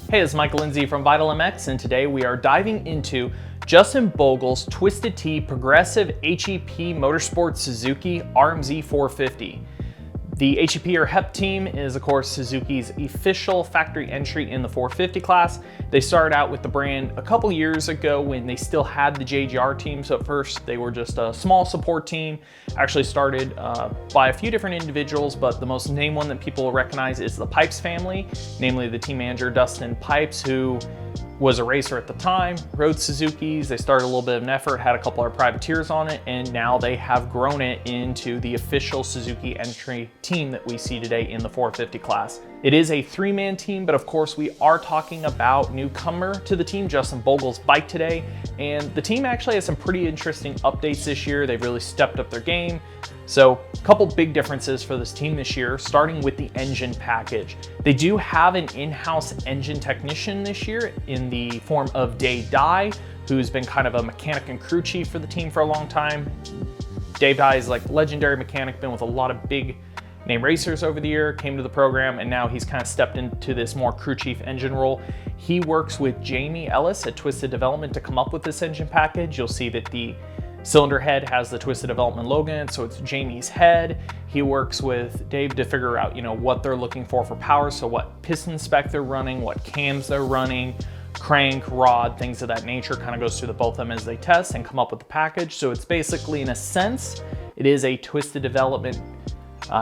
Hey, it's Michael Lindsay from Vital MX, and today we are diving into Justin Bogle's Twisted Tea Progressive H.E.P Motorsports Suzuki RM-Z450. The H.E.P or H.E.P team is, of course, Suzuki's official factory entry in the 450 class. They started out with the brand a couple years ago when they still had the JGR team. So at first they were just a small support team, actually started by a few different individuals, but the most named one that people will recognize is the Pipes family, namely the team manager, Dustin Pipes, who was a racer at the time, rode Suzuki's. They started a little bit of an effort, had a couple of privateers on it, and now they have grown it into the official Suzuki entry team that we see today in the 450 class. It is a three-man team, but of course we are talking about newcomer to the team, Justin Bogle's bike today, and the team actually has some pretty interesting updates this year. They've really stepped up their game. So a couple big differences for this team this year, starting with the engine package. They do have an in-house engine technician this year in the form of Dave Dye, who's been kind of a mechanic and crew chief for the team for a long time. Dave Dye is like legendary mechanic, been with a lot of big name racers over the year, came to the program, and now he's kind of stepped into this more crew chief engine role. He works with Jamie Ellis at Twisted Development to come up with this engine package. You'll see that the cylinder head has the Twisted Development logo in it, so it's Jamie's head. He works with Dave to figure out, what they're looking for power, so what piston spec they're running, what cams they're running, crank, rod, things of that nature. Kind of goes through the both of them as they test and come up with the package. So it's basically, in a sense, it is a Twisted Development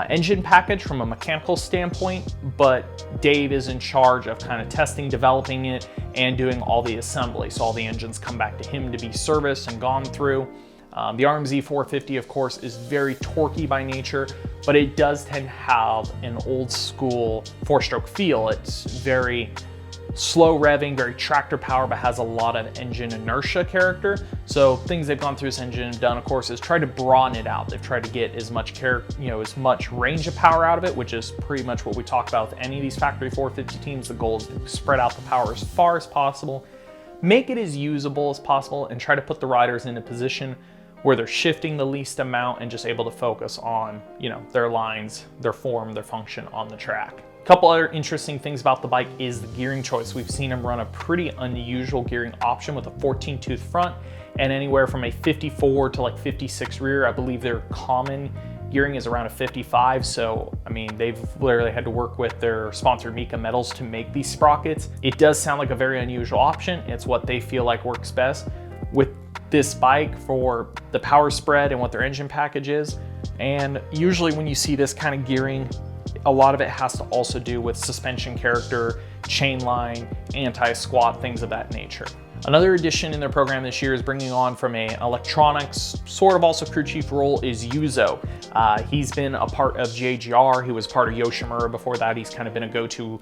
engine package from a mechanical standpoint, but Dave is in charge of kind of testing, developing it, and doing all the assembly. So all the engines come back to him to be serviced and gone through. The RM-Z450, of course, is very torquey by nature, but it does tend to have an old school four-stroke feel. It's very slow revving, very tractor power, but has a lot of engine inertia character. So things they've gone through this engine and done, of course, is try to broaden it out. They've tried to get as much as much range of power out of it, which is pretty much what we talk about with any of these factory 450 teams. The goal is to spread out the power as far as possible, make it as usable as possible, and try to put the riders in a position where they're shifting the least amount and just able to focus on, their lines, their form, their function on the track. A couple other interesting things about the bike is the gearing choice. We've seen them run a pretty unusual gearing option with a 14-tooth front and anywhere from a 54 to like 56 rear. I believe their common gearing is around a 55. So, they've literally had to work with their sponsor Mika Metals to make these sprockets. It does sound like a very unusual option. It's what they feel like works best with this bike for the power spread and what their engine package is. And usually when you see this kind of gearing, a lot of it has to also do with suspension character, chain line, anti-squat, things of that nature. Another addition in their program this year is bringing on from an electronics, sort of also crew chief role, is Yuzo. He's been a part of JGR. He was part of Yoshimura before that. He's kind of been a go-to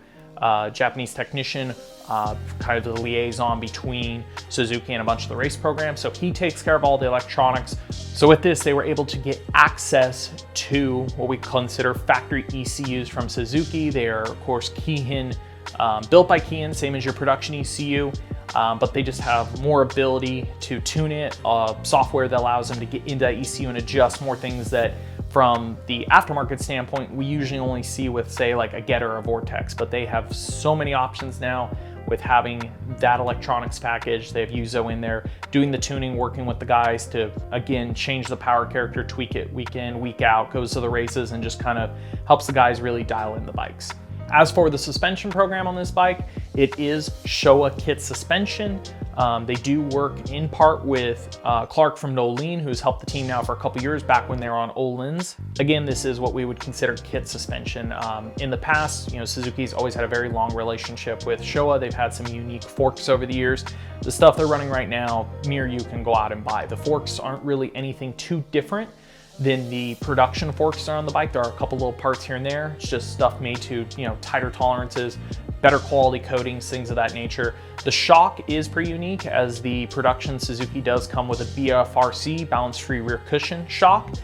Japanese technician, kind of the liaison between Suzuki and a bunch of the race programs. So he takes care of all the electronics. So with this, they were able to get access to what we consider factory ECUs from Suzuki. They are, of course, Keihin, built by Keihin, same as your production ECU, but they just have more ability to tune it, software that allows them to get into that ECU and adjust more things that from the aftermarket standpoint, we usually only see with, say, like a Getter or a Vortex, but they have so many options now with having that electronics package. They have Yuzo in there doing the tuning, working with the guys to, again, change the power character, tweak it week in, week out, goes to the races, and just kind of helps the guys really dial in the bikes. As for the suspension program on this bike, it is Showa kit suspension. They do work in part with Clark from Nolene, who's helped the team now for a couple years back when they were on Olin's. Again, this is what we would consider kit suspension. In the past, Suzuki's always had a very long relationship with Showa. They've had some unique forks over the years. The stuff they're running right now, me or you can go out and buy. The forks aren't really anything too different than the production forks that are on the bike. There are a couple little parts here and there. It's just stuff made to, tighter tolerances, better quality coatings, things of that nature. The shock is pretty unique, as the production Suzuki does come with a BFRC, balance-free rear cushion shock.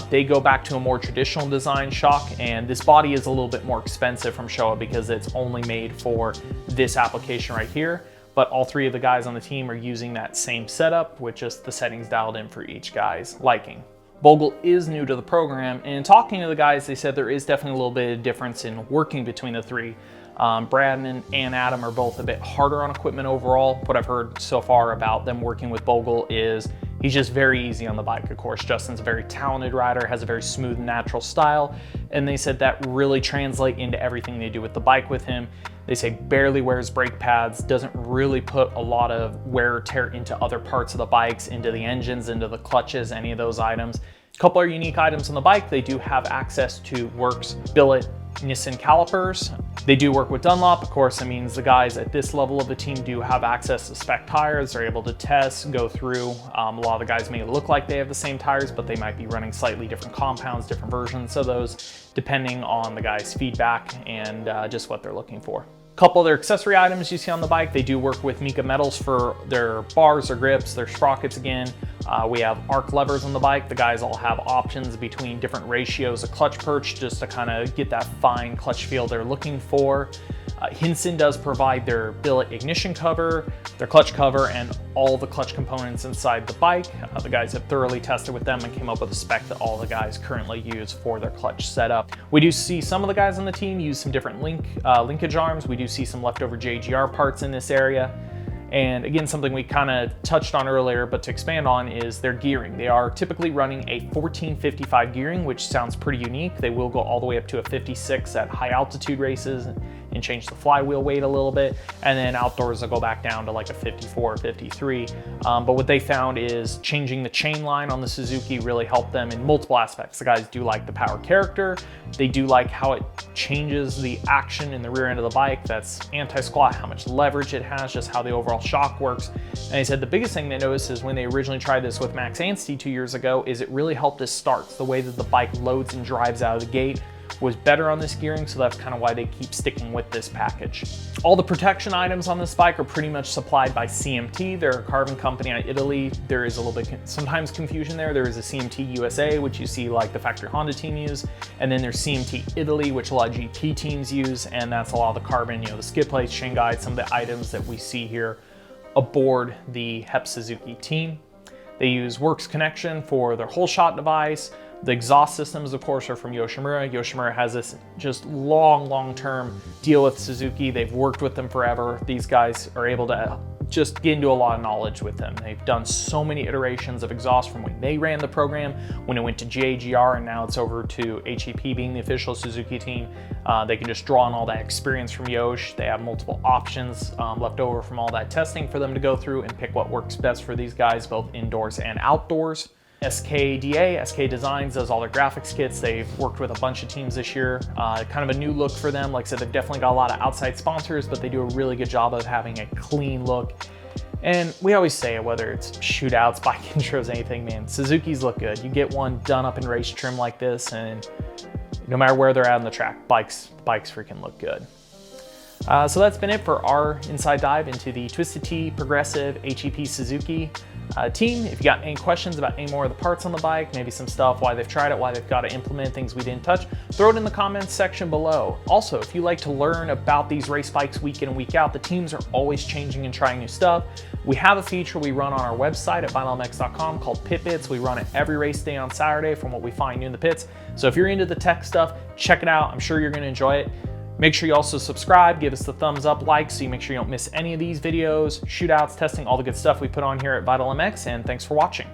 They go back to a more traditional design shock, and this body is a little bit more expensive from Showa because it's only made for this application right here. But all three of the guys on the team are using that same setup with just the settings dialed in for each guy's liking. Bogle is new to the program, and talking to the guys, they said there is definitely a little bit of difference in working between the three. Brad and Adam are both a bit harder on equipment overall. What I've heard so far about them working with Bogle is he's just very easy on the bike. Of course, Justin's a very talented rider, has a very smooth and natural style, and they said that really translates into everything they do with the bike with him. They say barely wears brake pads, doesn't really put a lot of wear or tear into other parts of the bikes, into the engines, into the clutches, any of those items. A couple of unique items on the bike. They do have access to Works billet Nissan calipers. They do work with Dunlop. Of course, it means the guys at this level of the team do have access to spec tires. They're able to test, go through. A lot of the guys may look like they have the same tires, but they might be running slightly different compounds, different versions of those, depending on the guy's feedback and just what they're looking for. Couple of their accessory items you see on the bike, they do work with Mica metals for their bars, their grips, their sprockets again. We have arc levers on the bike. The guys all have options between different ratios of clutch perch just to kind of get that fine clutch feel they're looking for. Hinson does provide their billet ignition cover, their clutch cover, and all the clutch components inside the bike. The guys have thoroughly tested with them and came up with a spec that all the guys currently use for their clutch setup. We do see some of the guys on the team use some different linkage arms. We do see some leftover JGR parts in this area. And again, something we kind of touched on earlier, but to expand on, is their gearing. They are typically running a 1455 gearing, which sounds pretty unique. They will go all the way up to a 56 at high altitude races and change the flywheel weight a little bit. And then outdoors, they'll go back down to like a 54 or 53. But what they found is changing the chain line on the Suzuki really helped them in multiple aspects. The guys do like the power character. They do like how it changes the action in the rear end of the bike. That's anti-squat, how much leverage it has, just how the overall shock works. And they said the biggest thing they noticed is when they originally tried this with Max Anstey 2 years ago is it really helped us start. The way that the bike loads and drives out of the gate was better on this gearing, so that's kind of why they keep sticking with this package. All the protection items on this bike are pretty much supplied by CMT. They're a carbon company out of Italy. There is a little bit sometimes confusion there. There is a CMT USA, which you see like the factory Honda team use, and then there's CMT Italy, which a lot of GP teams use, and that's a lot of the carbon, the skid plates, chain guides, some of the items that we see here aboard the H.E.P Suzuki team. They use Works connection for their whole shot device. The exhaust systems, of course, are from Yoshimura. Yoshimura has this just long-term deal with Suzuki. They've worked with them forever. These guys are able to just get into a lot of knowledge with them. They've done so many iterations of exhaust from when they ran the program, when it went to JGR, and now it's over to H.E.P being the official Suzuki team. They can just draw on all that experience from Yosh. They have multiple options left over from all that testing for them to go through and pick what works best for these guys, both indoors and outdoors. SK Designs does all their graphics kits. They've worked with a bunch of teams this year. Kind of a new look for them. Like I said, they've definitely got a lot of outside sponsors, but they do a really good job of having a clean look. And we always say it, whether it's shootouts, bike intros, anything, man, Suzuki's look good. You get one done up in race trim like this, and no matter where they're at on the track, bikes freaking look good. So that's been it for our inside dive into the Twisted Tea Progressive H.E.P Suzuki team. If you got any questions about any more of the parts on the bike, maybe some stuff, why they've tried it, why they've got to implement things we didn't touch, throw it in the comments section below. Also, if you like to learn about these race bikes week in and week out, the teams are always changing and trying new stuff. We have a feature we run on our website at vinylmx.com called Pit Bits. We run it every race day on Saturday from what we find new in the pits. So if you're into the tech stuff, check it out. I'm sure you're going to enjoy it. Make sure you also subscribe, give us the thumbs up, like, so you make sure you don't miss any of these videos, shootouts, testing, all the good stuff we put on here at VitalMX, and thanks for watching.